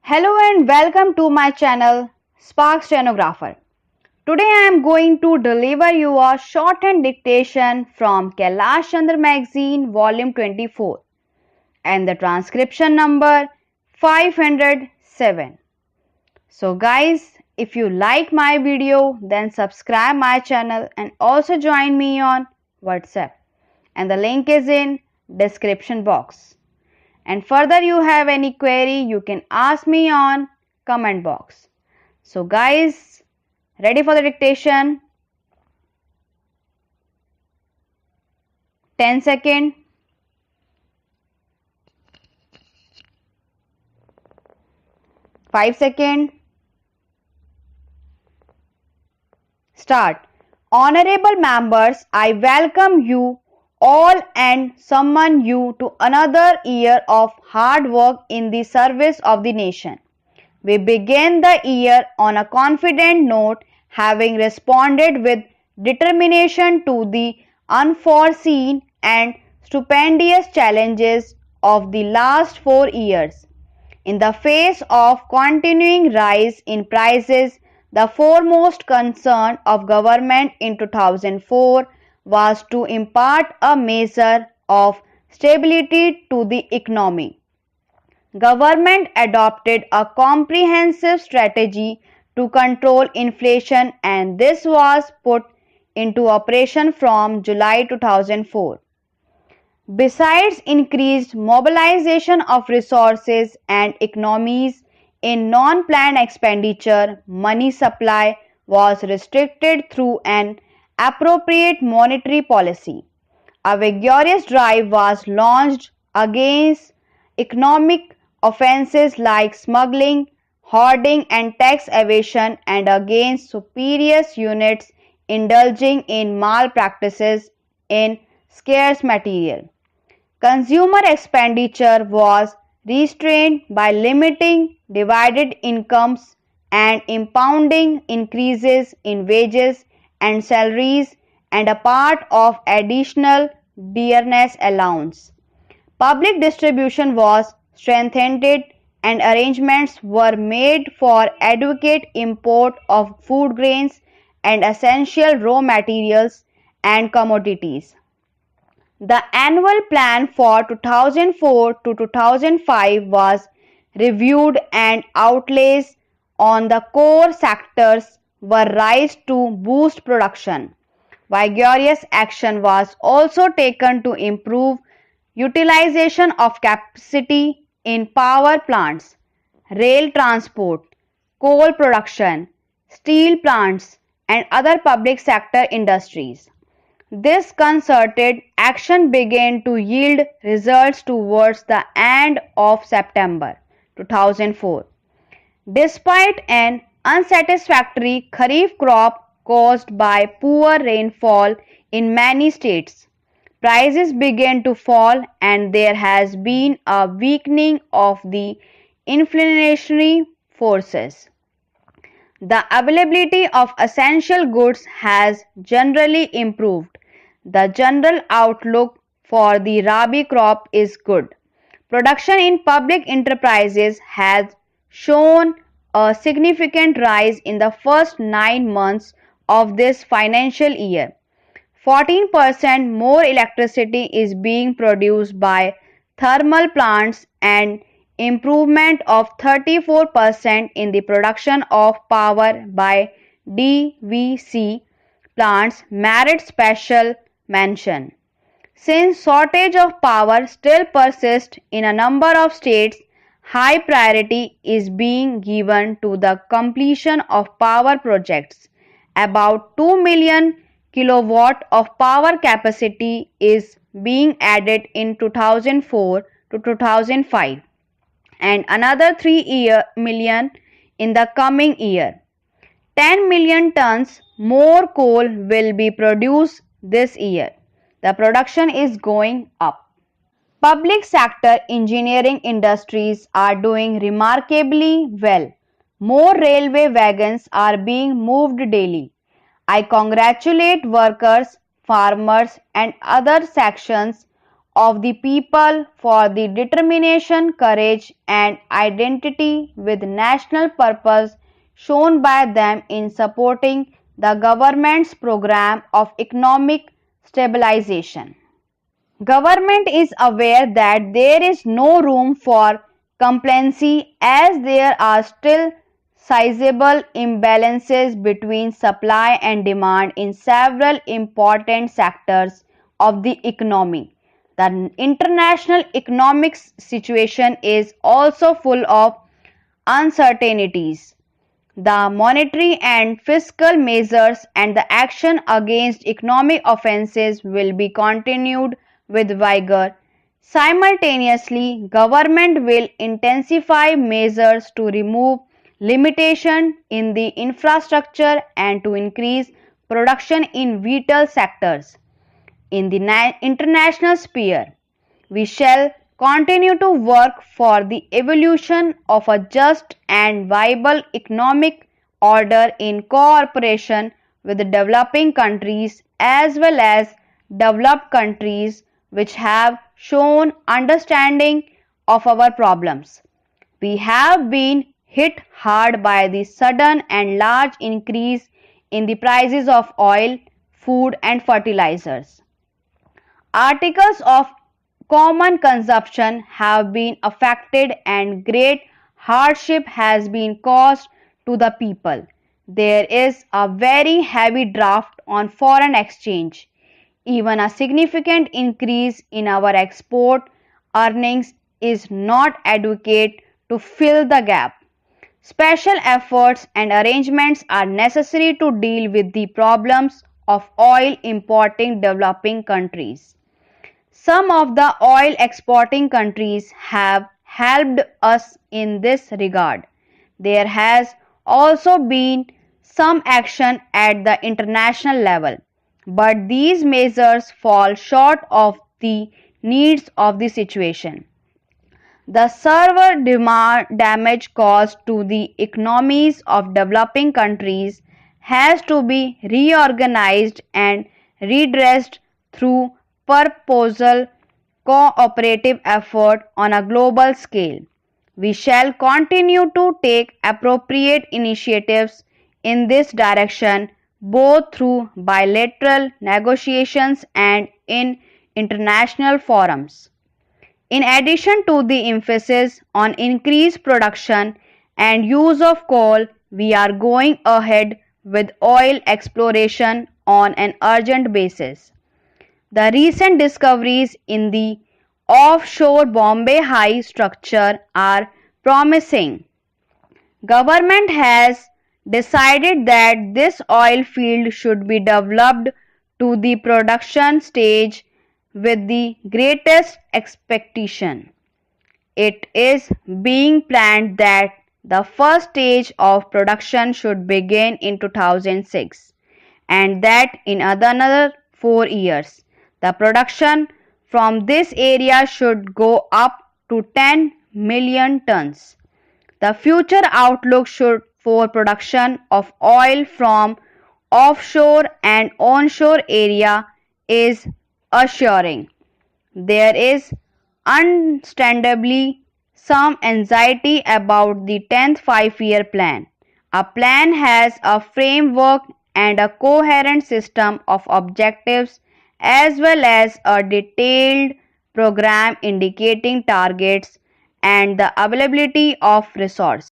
Hello and welcome to my channel SPARX Stenographer. Today I am going to deliver you a shorthand dictation from KAILASH CHANDRA magazine volume 24 and the transcription number 507. So guys, if you like my video then subscribe my channel and also join me on WhatsApp and the link is in description box. And further you have any query, you can ask me on comment box. So guys, ready for the dictation? 10 seconds. Five seconds. Start. Honorable members, I welcome you all and summon you to another year of hard work in the service of the nation. We begin the year on a confident note, having responded with determination to the unforeseen and stupendous challenges of the last 4 years. In the face of continuing rise in prices, the foremost concern of government in 2004 was to impart a measure of stability to the economy. Government adopted a comprehensive strategy to control inflation and this was put into operation from July 2004. Besides increased mobilization of resources and economies in non-planned expenditure, money supply was restricted through an appropriate monetary policy. A vigorous drive was launched against economic offenses like smuggling, hoarding and tax evasion and against spurious units indulging in malpractices in scarce material. Consumer expenditure was restrained by limiting divided incomes and impounding increases in wages and salaries and a part of additional dearness allowance. Public distribution was strengthened and arrangements were made for adequate import of food grains and essential raw materials and commodities. The annual plan for 2004 to 2005 was reviewed and outlays on the core sectors were raised to boost production. Vigorous action was also taken to improve utilization of capacity in power plants, rail transport, coal production, steel plants, and other public sector industries. This concerted action began to yield results towards the end of September 2004. Despite an unsatisfactory kharif crop caused by poor rainfall in many states, prices began to fall and there has been a weakening of the inflationary forces. The availability of essential goods has generally improved. The general outlook for the Rabi crop is good. Production in public enterprises has shown a significant rise in the first 9 months of this financial year. 14% more electricity is being produced by thermal plants and improvement of 34% in the production of power by DVC plants merit special mention. Since shortage of power still persists in a number of states, high priority is being given to the completion of power projects. About 2 million kilowatt of power capacity is being added in 2004 to 2005 and another 3 million in the coming year. 10 million tons more coal will be produced this year. The production is going up. Public sector engineering industries are doing remarkably well. More railway wagons are being moved daily. I congratulate workers, farmers and other sections of the people for the determination, courage, and identity with national purpose shown by them in supporting the government's program of economic stabilization. Government is aware that there is no room for complacency as there are still sizable imbalances between supply and demand in several important sectors of the economy. The international economic situation is also full of uncertainties. The monetary and fiscal measures and the action against economic offenses will be continued with vigor. Simultaneously, government will intensify measures to remove limitation in the infrastructure and to increase production in vital sectors. In the international sphere, we shall continue to work for the evolution of a just and viable economic order in cooperation with the developing countries as well as developed countries which have shown understanding of our problems. We have been hit hard by the sudden and large increase in the prices of oil, food and fertilizers. Articles of common consumption have been affected and great hardship has been caused to the people. There is a very heavy draft on foreign exchange. Even a significant increase in our export earnings is not adequate to fill the gap. Special efforts and arrangements are necessary to deal with the problems of oil importing developing countries. Some of the oil exporting countries have helped us in this regard. There has also been some action at the international level, but these measures fall short of the needs of the situation. The severe damage caused to the economies of developing countries has to be reorganized and redressed through purposeful cooperative effort on a global scale. We shall continue to take appropriate initiatives in this direction both through bilateral negotiations and in international forums. In addition to the emphasis on increased production and use of coal, we are going ahead with oil exploration on an urgent basis. The recent discoveries in the offshore Bombay High structure are promising. Government has decided that this oil field should be developed to the production stage with the greatest expectation. It is being planned that the first stage of production should begin in 2006 and that in another 4 years the production from this area should go up to 10 million tons. The future outlook for production of oil from offshore and onshore area is assuring. There is understandably some anxiety about the 10th 5-year plan. A plan has a framework and a coherent system of objectives as well as a detailed program indicating targets and the availability of resource.